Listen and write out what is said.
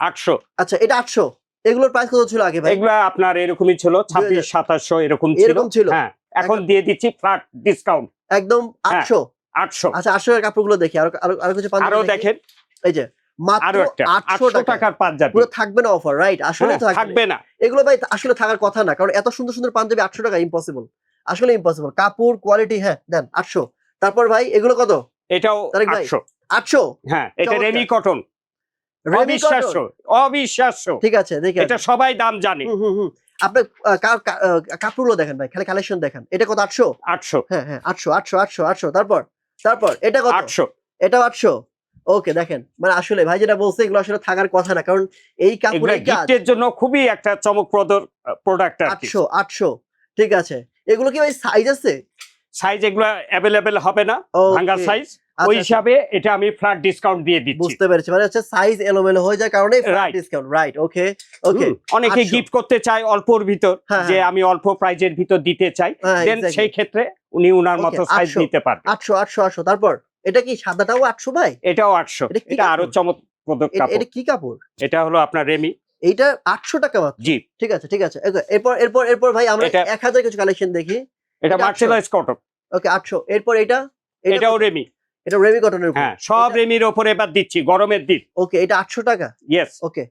800। আচ্ছা এটা 800। এগুলোর প্রাইস কত ছিল আগে ভাই? এগুলা আপনার এরকমই ছিল 26-2700 এরকম ছিল। হ্যাঁ এখন দিয়ে দিচ্ছি ফ্ল্যাট ডিসকাউন্ট একদম 800। 800। আচ্ছা 800 এর কাপড়গুলো দেখি, আরো আরো কিছু পাঞ্জাবি আরো দেখেন, এই যে মাত্র আরো একটা 800 টাকার পাঞ্জাবি পুরো থাকবে না অফার, রাইট? আসলে থাকবে না। এগুলো ভাই আসলে থাকার কথা না, কারণ এত সুন্দর সুন্দর পাঞ্জাবি 800 টাকা ইম্পসিবল, আসলে ইম্পসিবল। কাপড় কোয়ালিটি, হ্যাঁ দেন 800। তারপর ভাই এগুলো কত? এটাও তারেক ভাই 800। 800। হ্যাঁ এটা রেমি কটন, অবিশ্বাস্য অবিশ্বাস্য। ঠিক আছে দেখি, এটা সবাই দাম জানে। আপনি কাপড়গুলো দেখেন ভাই, খালি কালেকশন দেখেন। এটা কত? 800। 800। হ্যাঁ হ্যাঁ 800 800 800 800। তারপর তারপর এটা কত? 800। এটাও 800। ওকে দেখেন, মানে আসলে ভাই যেটা বলছে এগুলো আসলে থাকার কথা না, কারণ এই কাপড়ের কাজ গিফটের জন্য খুবই একটা চমকপ্রদ প্রোডাক্ট আর কি। 800 800। ঠিক আছে, এগুলো কি ভাই সাইজ আছে? সাইজ এগুলো अवेलेबल হবে না, ভাঙা সাইজ। ওই হিসাবে এটা আমি ফ্ল্যাট ডিসকাউন্ট দিয়ে দিচ্ছি। বুঝতে পেরেছি, মানে হচ্ছে সাইজ এলোমেলো হয়ে যায় কারণে ফ্ল্যাট ডিসকাউন্ট, রাইট? ওকে ওকে। অনেকে গিফট করতে চায় অল্পর ভিতর, যে আমি অল্প প্রাইজের ভিতর দিতে চাই, দেন সেই ক্ষেত্রে উনি উনার মতো সাইজ নিতে পারবে। 800 800 800। তারপর এটা কি সাদাটাও 800 ভাই? এটাও 800। এটা আরো চমকপ্রদ কাপড়। এটা কি কাপড়? এটা হলো আপনার রেমি। এইটা 800 টাকা মাত্র? জি ঠিক আছে ঠিক আছে। এরপর এরপর এরপর ভাই আমরা 1000 কিছু কালেকশন দেখি। এটা মার্সেলাইজ কটন। ওকে 800। এরপর এটাও রেমি। এটা রেমি কটনের উপর। হ্যাঁ সব রেমির উপরে এবার দিচ্ছি গরমের দিন। ওকে এটা 800 টাকা? ইয়েস। ওকে